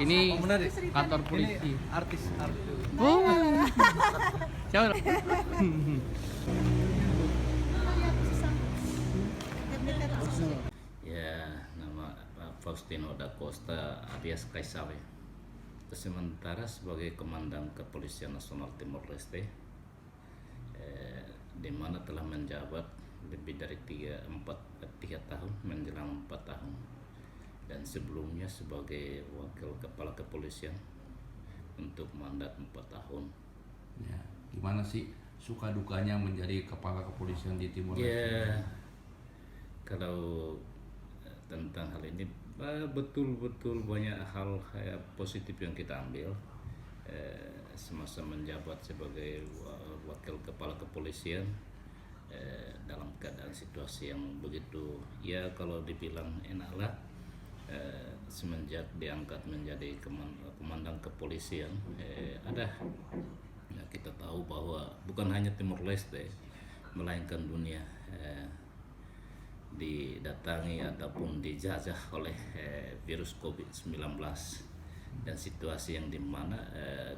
Ini benar ya? kantor polisi. Ini artis. Oh. Siapa? Ya, nama Faustino da Costa alias Kaisawe. Sementara sebagai Komandan Kepolisian Nasional Timor Leste, di mana telah menjabat lebih dari 3 tahun menjelang 4 tahun, dan sebelumnya sebagai Wakil Kepala Kepolisian untuk mandat 4 tahun. Ya, gimana sih suka dukanya menjadi kepala kepolisian di Timor Leste? Ya, kalau tentang hal ini betul-betul banyak hal positif yang kita ambil semasa menjabat sebagai wakil kepala kepolisian dalam keadaan situasi yang begitu, ya kalau dibilang enaklah, semenjak diangkat menjadi komandan kepolisian, kita tahu bahwa bukan hanya Timor Leste melainkan dunia didatangi ataupun dijajah oleh virus COVID-19, dan situasi yang dimana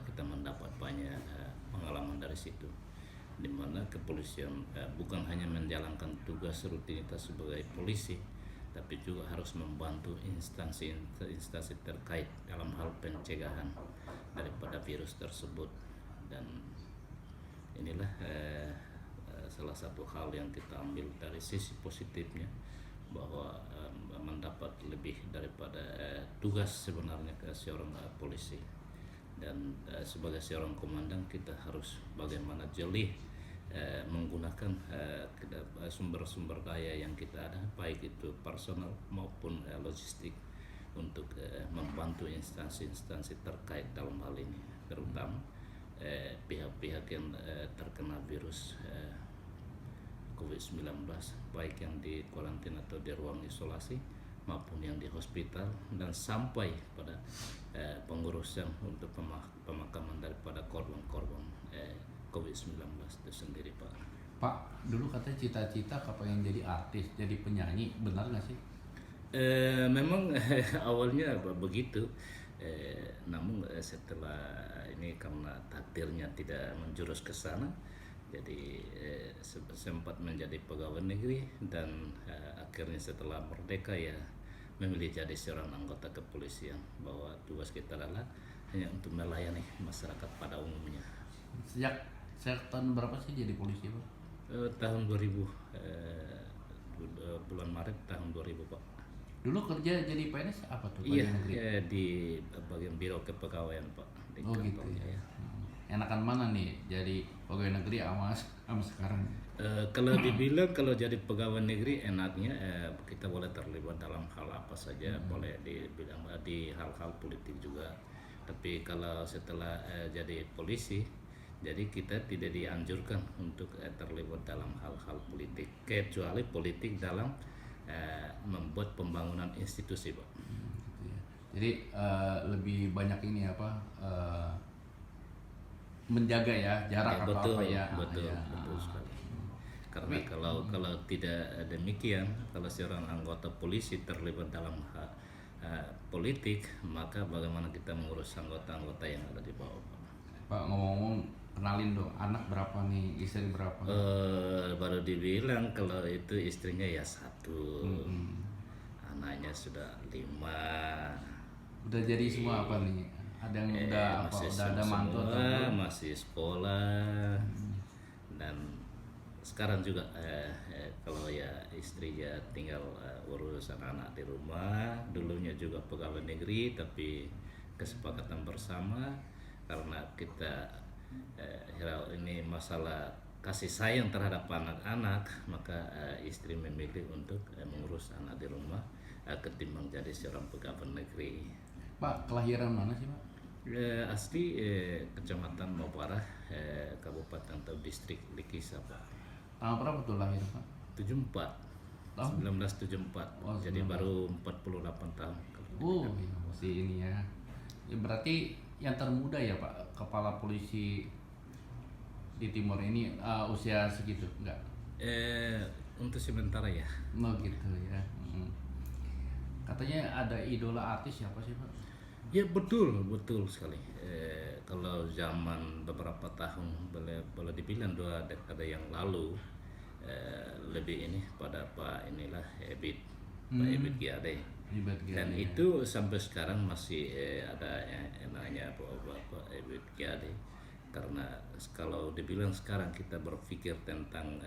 kita mendapat banyak pengalaman dari situ, dimana kepolisian bukan hanya menjalankan tugas rutinitas sebagai polisi, tapi juga harus membantu instansi terkait dalam hal pencegahan daripada virus tersebut. Dan inilah salah satu hal yang kita ambil dari sisi positifnya, bahwa mendapat lebih daripada tugas sebenarnya ke seorang polisi, dan sebagai seorang komandan kita harus bagaimana jeli menggunakan sumber-sumber daya yang kita ada, baik itu personal maupun logistik, untuk membantu instansi-instansi terkait dalam hal ini, terutama pihak-pihak yang terkena virus COVID-19, baik yang di karantina atau di ruang isolasi maupun yang di hospital, dan sampai pada pengurusan untuk pemakaman daripada korban-korban COVID-19 itu sendiri, Pak. Pak, dulu katanya cita-cita pengen jadi artis, jadi penyanyi, benar nggak sih? Memang awalnya begitu, namun setelah ini karena takdirnya tidak menjurus ke sana, jadi sempat menjadi pegawai negeri, dan akhirnya setelah merdeka ya memilih jadi seorang anggota kepolisian, bahwa tugas kita adalah hanya untuk melayani masyarakat pada umumnya. Sejak tahun berapa sih jadi polisi, Pak? Tahun 2000, bulan Maret tahun 2000, Pak. Dulu kerja jadi PNS apa tuh? Iya, negeri? di bagian biro kepegawaian, Pak. Di gitu kantornya, ya. Enakan mana nih jadi pegawai negeri sama sekarang? Kalau dibilang kalau jadi pegawai negeri enaknya kita boleh terlibat dalam hal apa saja, boleh dibilang di hal-hal politik juga. Tapi kalau setelah jadi polisi, jadi kita tidak dianjurkan untuk terlibat dalam hal-hal politik, kecuali politik dalam membuat pembangunan institusi, Pak. Gitu ya. Jadi lebih banyak ini menjaga ya jarak, Ya, betul, apa ya. betul, Ya. betul sekali. Karena kalau tidak demikian, kalau seorang anggota polisi terlibat dalam politik, maka bagaimana kita mengurus anggota-anggota yang ada di bawah, Pak? Pak, ngomong-ngomong, kenalin dong, anak berapa nih, istri berapa? Baru dibilang kalau itu istrinya ya 1, anaknya sudah 5. Udah jadi semua apa nih? Ada yang udah ada mantu atau semua, belum? masih sekolah, dan sekarang juga kalau ya istri ya tinggal urus anak-anak di rumah. Dulunya juga pegawai negeri, tapi kesepakatan bersama karena kita ini masalah kasih sayang terhadap anak-anak, maka istri memilih untuk mengurus anak di rumah ketimbang jadi seorang pegawai negeri. Pak, kelahiran mana sih, Pak? Asli Kecamatan Mawara, Kabupaten atau Distrik Likisa, Pak. Tahun berapa tuh lahir, Pak? 74, Tahun? 1974. Oh, Jadi 19. baru 48 tahun. Iya, masih ini ya. Ya berarti yang termuda ya, Pak, kepala polisi di Timor ini usia segitu, enggak? Untuk sementara ya. Oh gitu ya. Katanya ada idola artis siapa sih, Pak? Ya betul, betul sekali. Kalau zaman beberapa tahun boleh dibilang 2 dekade yang lalu, lebih ini pada Pak inilah Pak Ebit Giade. Hebat Dan Giade. itu sampai sekarang masih ada yang namanya Pak Ebit Giade. Karena kalau dibilang sekarang kita berpikir tentang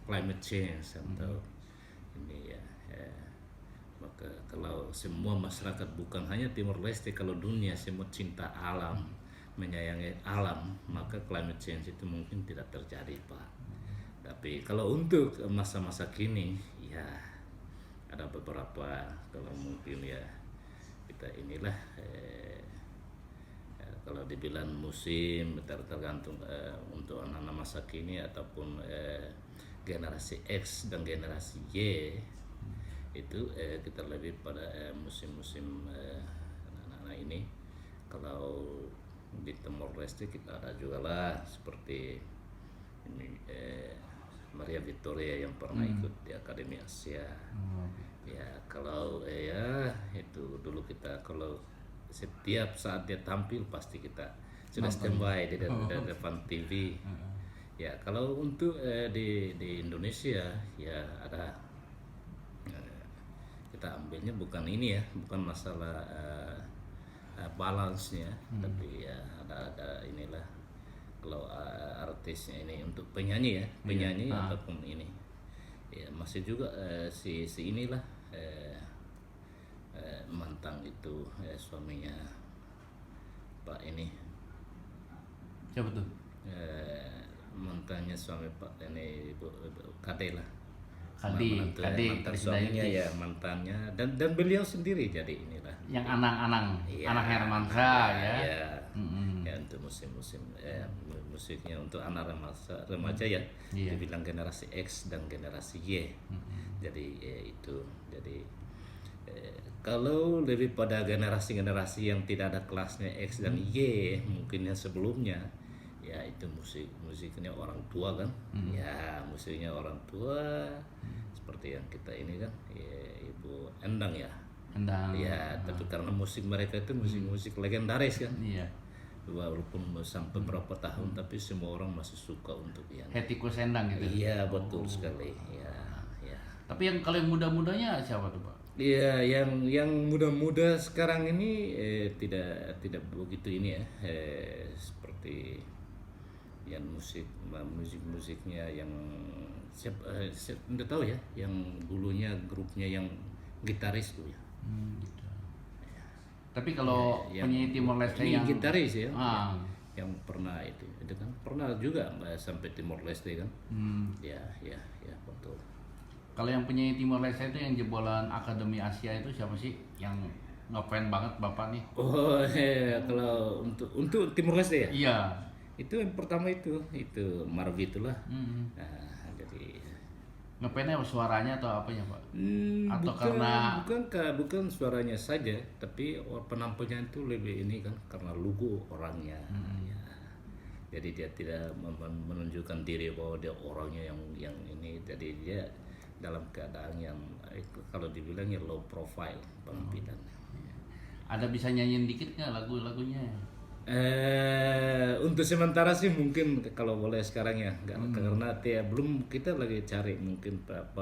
climate change atau ini ya. Maka kalau semua masyarakat bukan hanya Timor Leste, kalau dunia semua cinta alam, menyayangi alam, maka climate change itu mungkin tidak terjadi, Pak. Tapi kalau untuk masa-masa kini, ya ada beberapa, kalau mungkin ya kita inilah kalau dibilang musim tergantung untuk anak-anak masa kini ataupun generasi X dan generasi Y itu kita lebih pada musim-musim anak-anak ini. Kalau di Timor Leste kita ada juga lah seperti ini Maria Victoria yang pernah ikut di Akademi Asia. Ya kalau ya itu dulu kita kalau setiap saat dia tampil pasti kita sudah standby di depan TV. Ya kalau untuk di Indonesia ya ada kita ambilnya bukan ini ya, bukan masalah balance-nya, tapi ya ada inilah kalau artisnya ini untuk penyanyi ya, penyanyi ataupun ini ya masih juga si inilah mantan itu suaminya Pak ini Siapa tuh? mantannya suami Pak ini Ibu Kade lah. Kade Mantan suaminya ya mantannya dan beliau sendiri jadi inilah yang anang-anang, ya, anak Hermansyah ya. Ya untuk musim-musim musiknya untuk anak remaja ya, dibilang generasi X dan generasi Y. Jadi itu jadi kalau lebih pada generasi-generasi yang tidak ada kelasnya X dan Y mungkin yang sebelumnya ya itu musiknya orang tua kan, ya musiknya orang tua seperti yang kita ini kan ya, Ibu Endang ya. Ya tapi karena musik mereka itu musik legendaris kan. Iya. Walaupun sampai berapa tahun tapi semua orang masih suka untuk yang Hetiko Sendang gitu. Iya betul sekali ya. Tapi yang kalau yang muda-mudanya siapa tuh, Pak? Iya, yang muda-muda sekarang ini tidak begitu ini ya, seperti yang musiknya yang tidak tahu ya, yang dulunya grupnya yang gitaris tuh ya. Gitu. Tapi kalau penyanyi Timor Leste yang gitaris ya, yang pernah itu kan pernah juga sampai Timor Leste kan. Ya betul. Kalau yang penyanyi Timor Leste itu yang jebolan Akademi Asia itu siapa sih yang ngefan banget Bapak nih? Oh, kalau untuk Timor Leste ya? Iya. Itu yang pertama itu Marvi itulah. Nah, jadi ngefannya suaranya atau apanya, Pak? Atau bukan suaranya saja, tapi penampilannya itu lebih ini kan karena lugu orangnya. Ya. Jadi dia tidak menunjukkan diri bahwa dia orangnya yang ini, jadi dia dalam keadaan yang kalau dibilangnya low profile penampilan. Ada bisa nyanyiin dikit nggak lagu-lagunya? Untuk sementara sih mungkin kalau boleh sekarang ya, karena belum kita lagi cari mungkin Pak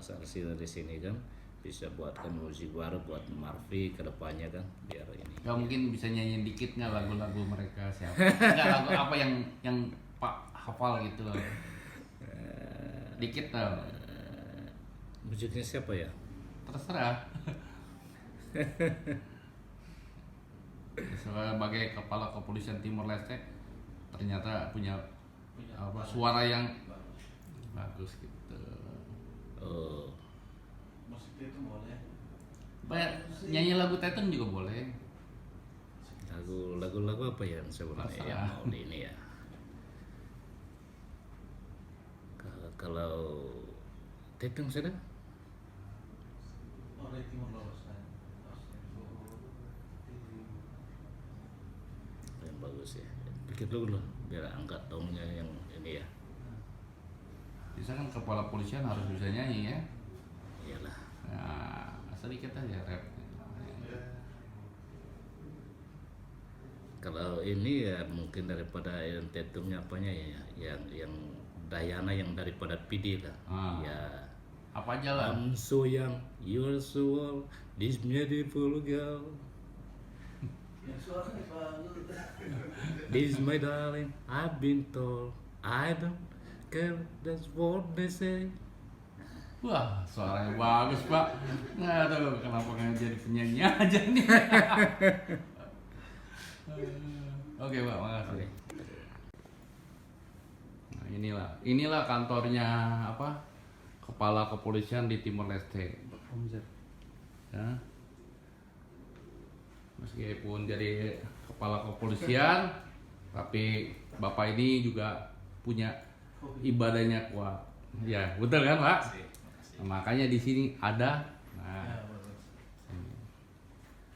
Sarsi dari sini kan bisa buatkan musik baru buat Marvi ke depannya kan biar ini. Gak mungkin bisa nyanyiin dikit nggak lagu-lagu mereka siapa? Nggak lagu apa yang Pak hafal gitu loh. Dikit tau. Musiknya siapa ya? Terserah. Sebagai kepala kepolisian Timor Leste ternyata punya suara yang bagus gitu. Musik itu boleh. Nyanyi lagu Titan juga boleh. Lagu apa ya sebenarnya yang mau di ini ya? Kalau Titan sudah? Orang Timor Leste. Yang bagus ya. Pikir dulu biar angkat tongnya yang ini ya. Bisa kan kepala polisian harus bisa nyanyi ya. Iyalah. Nah, sedikit aja rap. Kalau ini ya mungkin daripada yang tetumnya apanya ya, yang Dayana yang daripada PD lah. Ya. Apa aja lah? I'm so young, you're so old, this beautiful girl. Yang suaranya bagus. This is my darling, I've been told, I don't care, that's what they say. Wah, suaranya bagus pak. Aduh, kenapa nggak jadi penyanyi aja nih? Oke pak, makasih. Nah, inilah kantornya apa? Kepala Kepolisian di Timor Leste. Ya. Meskipun jadi kepala kepolisian, tapi bapak ini juga punya ibadahnya kuat. Ya, betul kan pak? Nah, makanya di sini ada. Nah, Ya, bagus.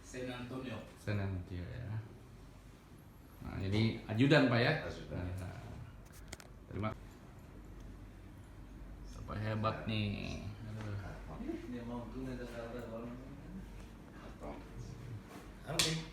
San Antonio. San Antonio ya. Nah, ini ajudan pak ya. Ajudan. Nah, terima. Sampai hebat nih. Aduh. Dia mau tunai Jakarta orang. Oke.